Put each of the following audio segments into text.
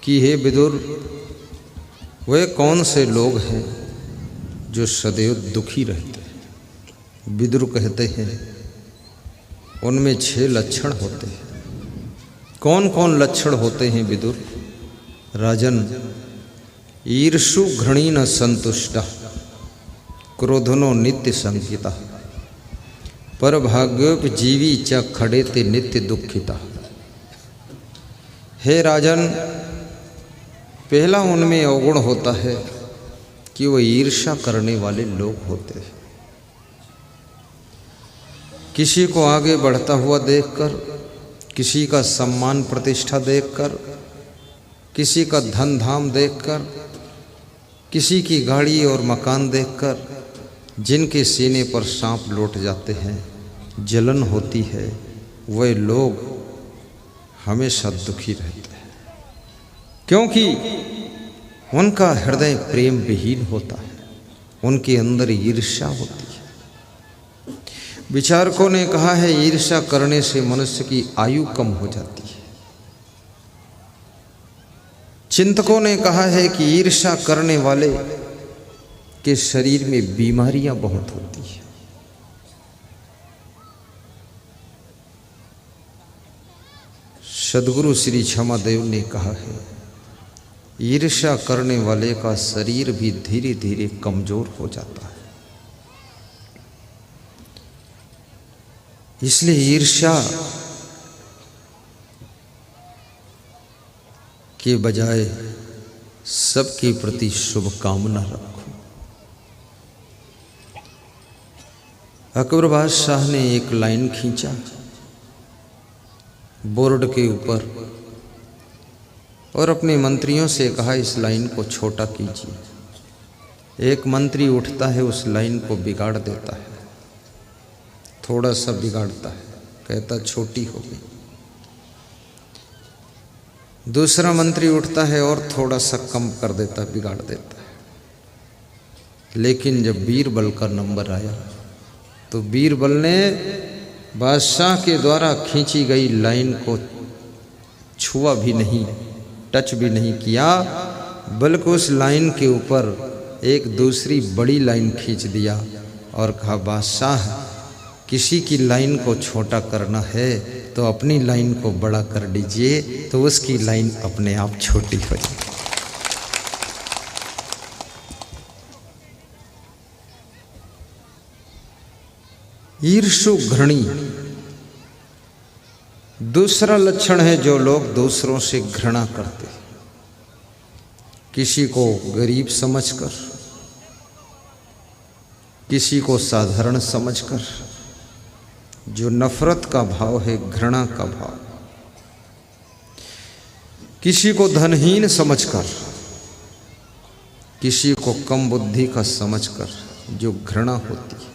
कि हे विदुर, वे कौन से लोग हैं जो सदैव दुखी रहते हैं। विदुर कहते हैं उनमें 6 लक्षण होते हैं। कौन कौन लक्षण होते हैं विदुर? राजन, ईर्षु घृणी न संतुष्टा, क्रोधनो नित्य संकिता, पर भाग्योपजीवी च खड़े ते नित्य दुखिता। हे राजन, पहला उनमें अवगुण होता है कि वो ईर्ष्या करने वाले लोग होते हैं। किसी को आगे बढ़ता हुआ देखकर, किसी का सम्मान प्रतिष्ठा देखकर, किसी का धन धाम देखकर, किसी की गाड़ी और मकान देखकर जिनके सीने पर सांप लौट जाते हैं, जलन होती है, वे लोग हमेशा दुखी रहते हैं, क्योंकि उनका हृदय प्रेम विहीन होता है, उनके अंदर ईर्ष्या होती है। विचारकों ने कहा है ईर्ष्या करने से मनुष्य की आयु कम हो जाती है। चिंतकों ने कहा है कि ईर्ष्या करने वाले के शरीर में बीमारियां बहुत होती है। सद्गुरु श्री क्षमादेव ने कहा है ईर्ष्या करने वाले का शरीर भी धीरे धीरे कमजोर हो जाता है। इसलिए ईर्ष्या के बजाय सबके प्रति शुभकामना रखो। अकबर बादशाह ने एक लाइन खींचा बोर्ड के ऊपर और अपने मंत्रियों से कहा इस लाइन को छोटा कीजिए। एक मंत्री उठता है, उस लाइन को बिगाड़ देता है, थोड़ा सा बिगाड़ता है, कहता छोटी हो गई। दूसरा मंत्री उठता है और थोड़ा सा कम कर देता, बिगाड़ देता है। लेकिन जब बीरबल का नंबर आया तो बीरबल ने बादशाह के द्वारा खींची गई लाइन को छुआ भी नहीं, टच भी नहीं किया, बल्कि उस लाइन के ऊपर एक दूसरी बड़ी लाइन खींच दिया और कहा बादशाह, किसी की लाइन को छोटा करना है तो अपनी लाइन को बड़ा कर दीजिए, तो उसकी लाइन अपने आप छोटी हो जाए। ईर्ष्यु घृणी दूसरा लक्षण है जो लोग दूसरों से घृणा करते हैं। किसी को गरीब समझकर, किसी को साधारण समझकर, जो नफरत का भाव है, घृणा का भाव, किसी को धनहीन समझकर, किसी को कम बुद्धि का समझकर जो घृणा होती है।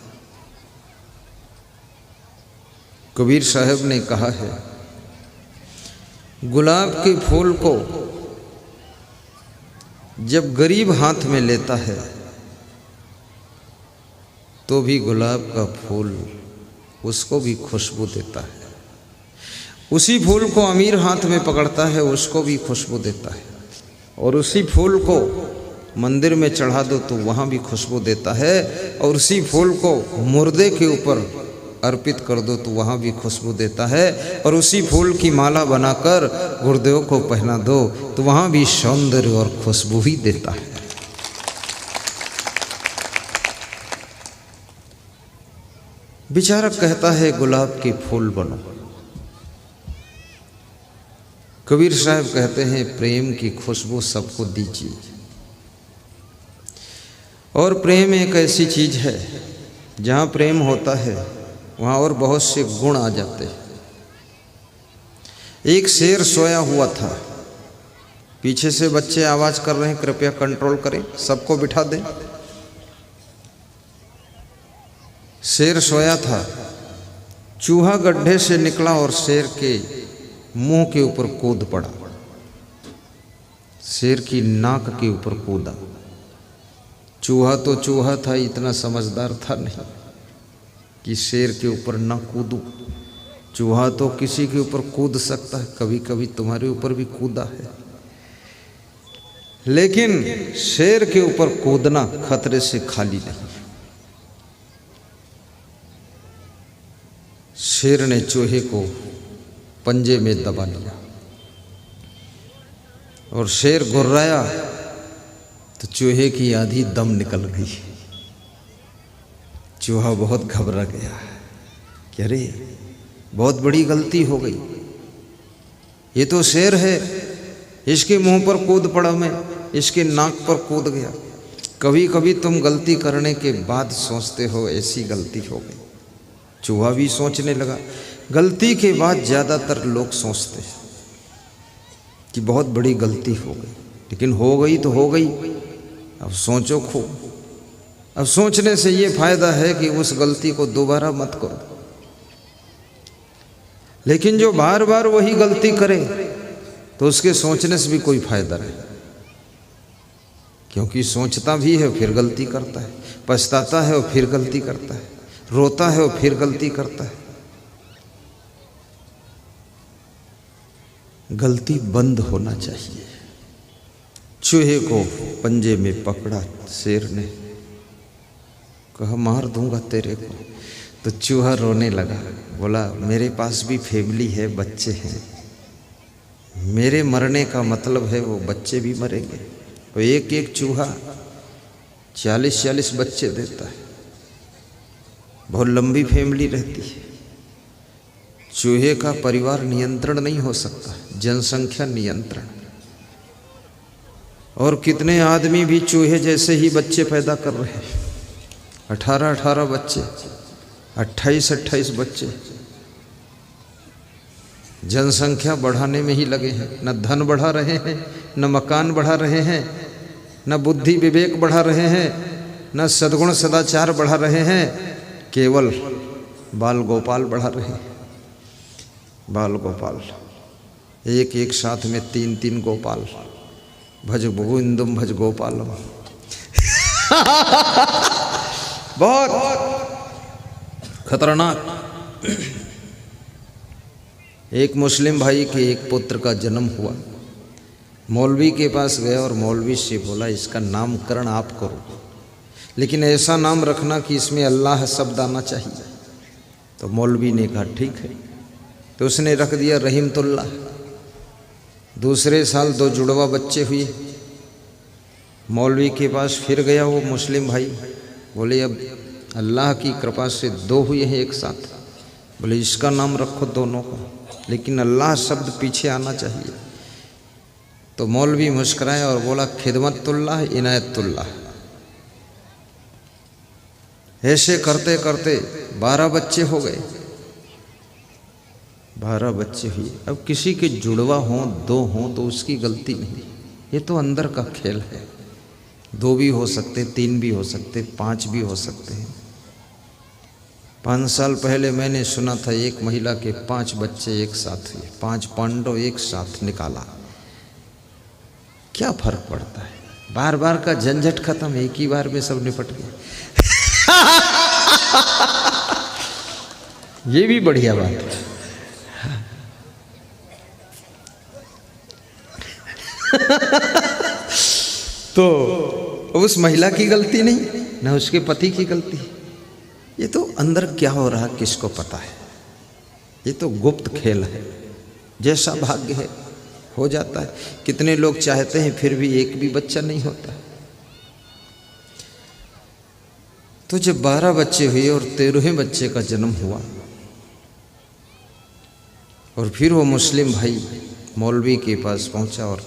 कबीर साहब ने कहा है गुलाब के फूल को जब गरीब हाथ में लेता है तो भी गुलाब का फूल उसको भी खुशबू देता है। उसी फूल को अमीर हाथ में पकड़ता है, उसको भी खुशबू देता है। और उसी फूल को मंदिर में चढ़ा दो तो वहाँ भी खुशबू देता है। और उसी फूल को मुर्दे के ऊपर अर्पित कर दो तो वहाँ भी खुशबू देता है। और उसी फूल की माला बनाकर गुरुदेव को पहना दो तो वहाँ भी सौंदर्य और खुशबू ही देता है। विचारक कहता है गुलाब के फूल बनो। कबीर साहब कहते हैं प्रेम की खुशबू सबको दीजिए। और प्रेम एक ऐसी चीज है जहाँ प्रेम होता है वहाँ और बहुत से गुण आ जाते हैं। एक शेर सोया हुआ था, पीछे से बच्चे आवाज कर रहे हैं कृपया कंट्रोल करें, सबको बिठा दें। शेर सोया था, चूहा गड्ढे से निकला और शेर के मुंह के ऊपर कूद पड़ा, शेर की नाक के ऊपर कूदा। चूहा तो चूहा था, इतना समझदार था नहीं कि शेर के ऊपर ना कूदूं। चूहा तो किसी के ऊपर कूद सकता है, कभी कभी तुम्हारे ऊपर भी कूदा है। लेकिन शेर के ऊपर कूदना खतरे से खाली नहीं। शेर ने चूहे को पंजे में दबा लिया और शेर गुर्राया तो चूहे की आधी दम निकल गई। चूहा बहुत घबरा गया कि अरे बहुत बड़ी गलती हो गई, ये तो शेर है, इसके मुंह पर कूद पड़ा मैं, इसके नाक पर कूद गया। कभी कभी तुम गलती करने के बाद सोचते हो ऐसी गलती हो गई। चूहा भी सोचने लगा। गलती के बाद ज़्यादातर लोग सोचते हैं कि बहुत बड़ी गलती हो गई, लेकिन हो गई तो हो गई, अब सोचो खूब। अब सोचने से ये फायदा है कि उस गलती को दोबारा मत करो। लेकिन जो बार बार वही गलती करे तो उसके सोचने से भी कोई फायदा नहीं, क्योंकि सोचता भी है फिर गलती करता है, पछताता है और फिर गलती करता है, रोता है और फिर गलती करता है। गलती बंद होना चाहिए। चूहे को पंजे में पकड़ा शेर ने, कहा मार दूंगा तेरे को। तो चूहा रोने लगा, बोला मेरे पास भी फैमिली है, बच्चे हैं, मेरे मरने का मतलब है वो बच्चे भी मरेंगे। तो एक एक चूहा 40-40 बच्चे देता है, बहुत लंबी फैमिली रहती है। चूहे का परिवार नियंत्रण नहीं हो सकता, जनसंख्या नियंत्रण। और कितने आदमी भी चूहे जैसे ही बच्चे पैदा कर रहे हैं, 18-18 बच्चे, 28-28 बच्चे, जनसंख्या बढ़ाने में ही लगे हैं। न धन बढ़ा रहे हैं, न मकान बढ़ा रहे हैं, न बुद्धि विवेक बढ़ा रहे हैं, न सद्गुण सदाचार बढ़ा रहे हैं, केवल बाल गोपाल बढ़ा रहे हैं। बाल गोपाल, एक एक साथ में 3-3 गोपाल, भज गोविंदम भज गोपालम। बहुत खतरनाक। एक मुस्लिम भाई के एक पुत्र का जन्म हुआ, मौलवी के पास गया और मौलवी से बोला इसका नामकरण आप करो, लेकिन ऐसा नाम रखना कि इसमें अल्लाह शब्द आना चाहिए। तो मौलवी ने कहा ठीक है, तो उसने रख दिया रहीमतुल्लाह। दूसरे साल 2 जुड़वा बच्चे हुए। मौलवी के पास फिर गया वो मुस्लिम भाई, बोले अब अल्लाह की कृपा से 2 हुए हैं एक साथ, बोले इसका नाम रखो दोनों का, लेकिन अल्लाह शब्द पीछे आना चाहिए। तो मौलवी मुस्कुराया और बोला खिदमतुल्लाह इनायतुल्लाह। ऐसे करते करते 12 बच्चे हो गए, 12 बच्चे हुए। अब किसी के जुड़वा हों 2 हों तो उसकी गलती नहीं, ये तो अंदर का खेल है। 2 भी हो सकते, 3 भी हो सकते, 5 भी हो सकते हैं। 5 साल पहले मैंने सुना था एक महिला के 5 बच्चे एक साथ हुए, 5 पांडव एक साथ निकाला। क्या फर्क पड़ता है, बार बार का झंझट खत्म, एक ही बार में सब निपट गया। ये भी बढ़िया बात है। तो उस महिला की गलती नहीं, ना उसके पति की गलती। ये तो अंदर क्या हो रहा किसको पता है, ये तो गुप्त खेल है। जैसा भाग्य है हो जाता है। कितने लोग चाहते हैं फिर भी एक भी बच्चा नहीं होता। तो जब 12 बच्चे हुए और 13वें बच्चे का जन्म हुआ, और फिर वो मुस्लिम भाई मौलवी के पास पहुंचा और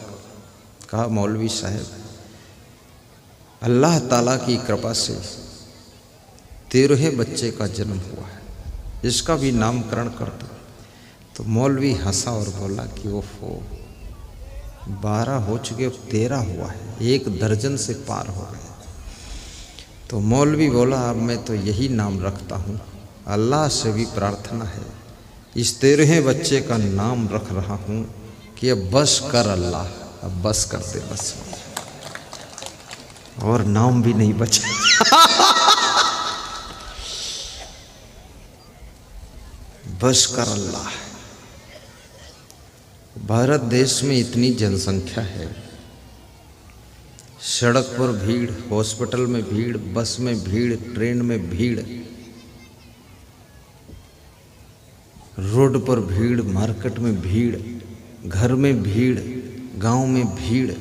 कहा मौलवी साहब, अल्लाह ताला की कृपा से 13वें बच्चे का जन्म हुआ है, इसका भी नामकरण कर दो। तो मौलवी हंसा और बोला कि ओहो 12 हो चुके, अब 13 हुआ है, 1 दर्जन से पार हो गए। तो मौलवी बोला अब मैं तो यही नाम रखता हूँ, अल्लाह से भी प्रार्थना है, इस 13वें बच्चे का नाम रख रहा हूँ कि अब बस कर अल्लाह, अब बस कर दे बस, और नाम भी नहीं बचा। बस कर अल्लाह। भारत देश में इतनी जनसंख्या है, सड़क पर भीड़, हॉस्पिटल में भीड़, बस में भीड़, ट्रेन में भीड़, रोड पर भीड़, मार्केट में भीड़, घर में भीड़, गांव में भीड़,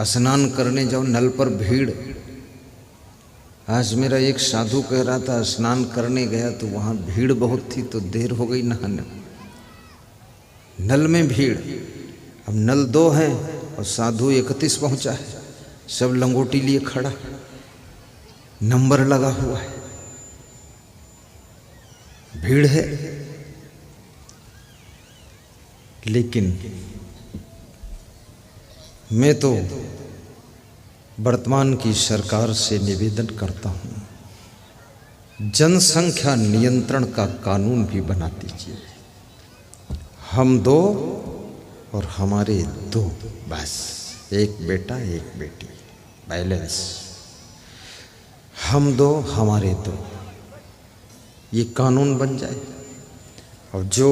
स्नान करने जाओ नल पर भीड़। आज मेरा एक साधु कह रहा था स्नान करने गया तो वहाँ भीड़ बहुत थी तो देर हो गई नहाने। नल में भीड़, अब नल 2 हैं और साधु 31 पहुँचा है, सब लंगोटी लिए खड़ा, नंबर लगा हुआ है, भीड़ है। लेकिन मैं तो वर्तमान की सरकार से निवेदन करता हूँ, जनसंख्या नियंत्रण का कानून भी बना दीजिए। हम 2 और हमारे 2, बस, एक बेटा एक बेटी, बैलेंस। हम 2 हमारे 2, ये कानून बन जाए। और जो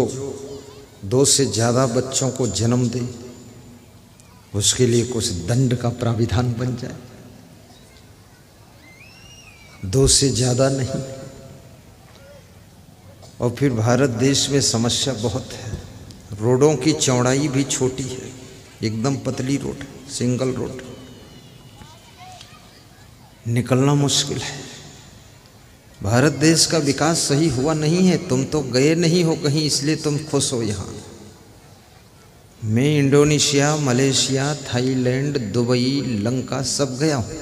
2 से ज़्यादा बच्चों को जन्म दे उसके लिए कुछ दंड का प्राविधान बन जाए, 2 से ज़्यादा नहीं। और फिर भारत देश में समस्या बहुत है, रोडों की चौड़ाई भी छोटी है, एकदम पतली रोड, सिंगल रोड, निकलना मुश्किल है। भारत देश का विकास सही हुआ नहीं है। तुम तो गए नहीं हो कहीं इसलिए तुम खुश हो यहाँ। मैं Indonesia, Malaysia, Thailand, Dubai, Lanka सब गया हूँ।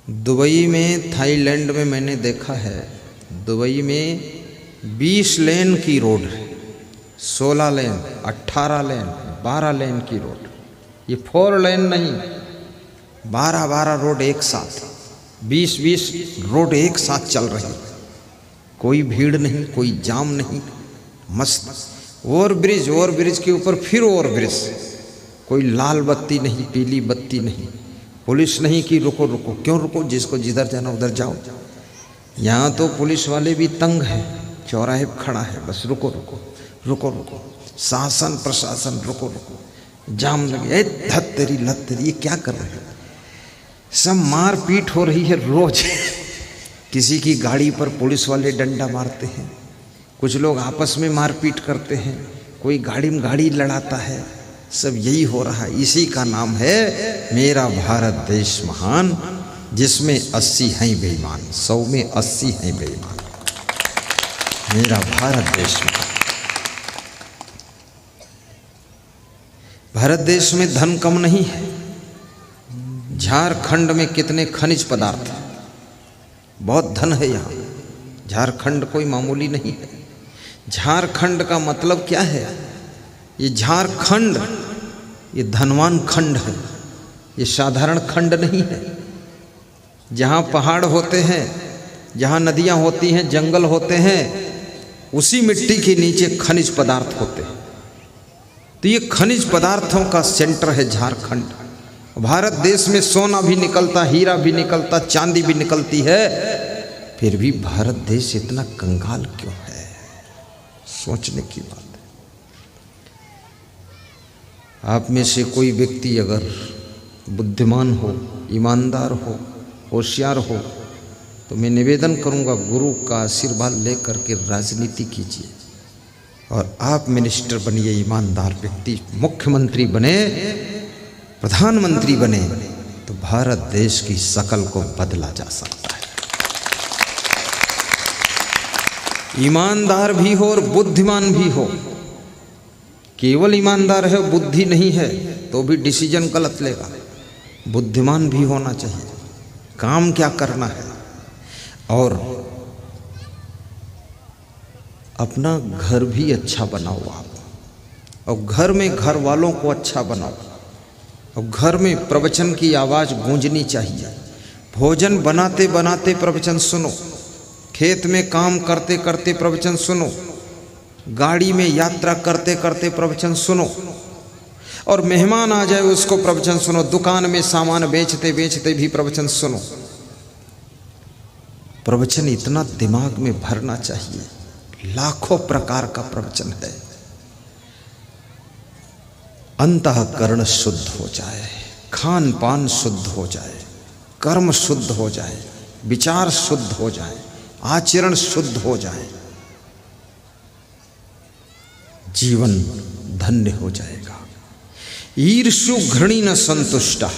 दुबई में, थाईलैंड में मैंने देखा है, दुबई में 20 लेन की रोड है, 16 लेन, 18 लेन, 12 लेन की रोड। ये 4 लेन नहीं, 12-12 रोड एक साथ, 20-20 रोड एक साथ चल रही, कोई भीड़ नहीं, कोई जाम नहीं, मस्त। ओवरब्रिज के ऊपर फिर ओवरब्रिज, कोई लाल बत्ती नहीं, पीली बत्ती नहीं, पुलिस नहीं कि रुको रुको, क्यों रुको, जिसको जिधर जाना उधर जाओ। यहाँ तो पुलिस वाले भी तंग हैं, चौराहे पर खड़ा है, बस रुको रुको रुको रुको, शासन प्रशासन रुको रुको, जाम लगे, धत तेरी लत तेरी, ये क्या कर रहे हैं। सब मार पीट हो रही है रोज। किसी की गाड़ी पर पुलिस वाले डंडा मारते हैं, कुछ लोग आपस में मारपीट करते हैं, कोई गाड़ी में गाड़ी लड़ाता है, सब यही हो रहा है। इसी का नाम है मेरा भारत देश महान, जिसमें 80 हैं बेईमान, 100 में 80 हैं बेईमान। मेरा भारत देश महान। भारत देश में धन कम नहीं है। झारखंड में कितने खनिज पदार्थ हैं, बहुत धन है यहाँ। झारखंड कोई मामूली नहीं है। झारखंड का मतलब क्या है? ये झारखंड, ये धनवान खंड है, ये साधारण खंड नहीं है। जहाँ पहाड़ होते हैं, जहाँ नदियाँ होती हैं, जंगल होते हैं, उसी मिट्टी के नीचे खनिज पदार्थ होते हैं। तो ये खनिज पदार्थों का सेंटर है झारखंड। भारत देश में सोना भी निकलता, हीरा भी निकलता, चांदी भी निकलती है, फिर भी भारत देश इतना कंगाल क्यों है? सोचने की बात है। आप में से कोई व्यक्ति अगर बुद्धिमान हो, ईमानदार हो, होशियार हो, तो मैं निवेदन करूंगा गुरु का आशीर्वाद लेकर के राजनीति कीजिए और आप मिनिस्टर बनिए, ईमानदार व्यक्ति, मुख्यमंत्री बने, प्रधानमंत्री बने, तो भारत देश की शकल को बदला जा सकता है। ईमानदार भी हो और बुद्धिमान भी हो। केवल ईमानदार है, बुद्धि नहीं है, तो भी डिसीजन गलत लेगा। बुद्धिमान भी होना चाहिए, काम क्या करना है, और अपना घर भी अच्छा बनाओ आप, और घर में घर वालों को अच्छा बनाओ, और घर में प्रवचन की आवाज़ गूंजनी चाहिए। भोजन बनाते बनाते प्रवचन सुनो, खेत में काम करते करते प्रवचन सुनो, गाड़ी में यात्रा करते करते प्रवचन सुनो, और मेहमान आ जाए उसको प्रवचन सुनो, दुकान में सामान बेचते बेचते भी प्रवचन सुनो। प्रवचन इतना दिमाग में भरना चाहिए, लाखों प्रकार का प्रवचन है। अंतःकरण शुद्ध हो जाए, खान पान शुद्ध हो जाए, कर्म शुद्ध हो जाए, विचार शुद्ध हो जाए, आचरण शुद्ध हो जाए, जीवन धन्य हो जाएगा। ईर्षु घृणी न संतुष्टा।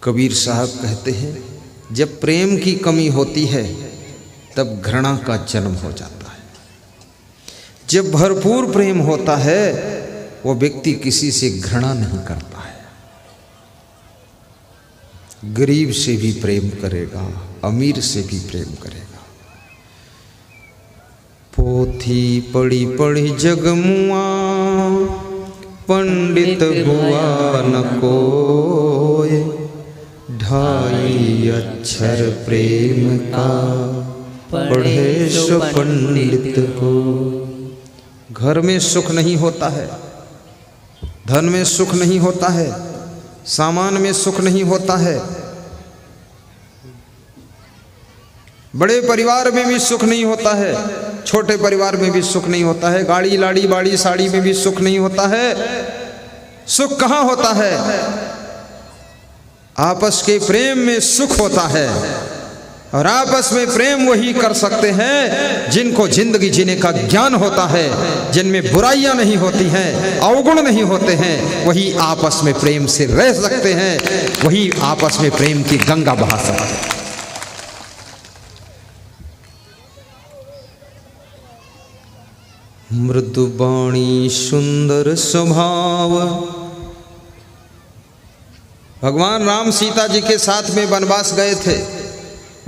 कबीर साहब कहते हैं जब प्रेम की कमी होती है तब घृणा का जन्म हो जाता है। जब भरपूर प्रेम होता है वो व्यक्ति किसी से घृणा नहीं करता है। गरीब से भी प्रेम करेगा, अमीर से भी प्रेम करेगा। पोथी पढ़ी पढ़ी जगमुआ, पंडित हुआ न कोय, ढाई अक्षर प्रेम का, पढ़े सो पंडित हो। घर में सुख नहीं होता है, धन में सुख नहीं होता है, सामान में सुख नहीं होता है, बड़े परिवार में भी सुख नहीं होता है, छोटे परिवार में भी सुख नहीं होता है, गाड़ी लाड़ी बाड़ी साड़ी में भी सुख नहीं होता है। सुख कहाँ होता है? आपस के प्रेम में सुख होता है। और आपस में प्रेम वही कर सकते हैं जिनको जिंदगी जीने का ज्ञान होता है, जिनमें बुराइयां नहीं होती हैं, अवगुण नहीं होते हैं। वही आपस में प्रेम से रह सकते हैं, वही आपस में प्रेम की गंगा बहा सकते हैं। मृदुबाणी सुंदर स्वभाव। भगवान राम सीता जी के साथ में वनवास गए थे।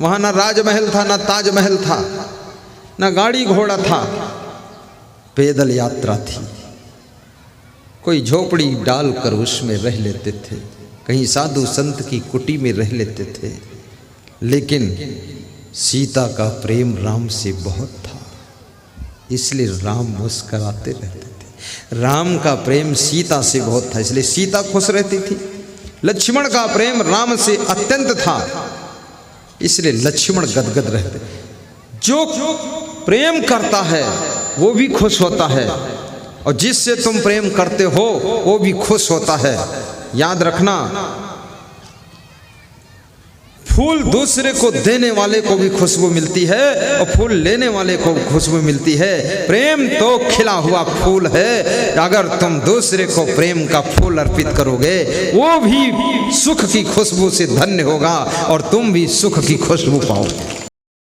वहां ना राजमहल था, ना ताजमहल था, ना गाड़ी घोड़ा था, पैदल यात्रा थी। कोई झोपड़ी डालकर उसमें रह लेते थे, कहीं साधु संत की कुटी में रह लेते थे। लेकिन सीता का प्रेम राम से बहुत था, इसलिए राम मुस्कराते रहते थे। राम का प्रेम सीता से बहुत था, इसलिए सीता खुश रहती थी। लक्ष्मण का प्रेम राम से अत्यंत था, इसलिए लक्ष्मण गदगद रहते। जो प्रेम करता है वो भी खुश होता है, और जिससे तुम प्रेम करते हो वो भी खुश होता है। याद रखना, फूल दूसरे को देने वाले को भी खुशबू मिलती है और फूल लेने वाले को खुशबू मिलती है। प्रेम तो खिला हुआ फूल है, अगर तुम दूसरे को प्रेम का फूल अर्पित करोगे वो भी सुख की खुशबू से धन्य होगा और तुम भी सुख की खुशबू पाओगे।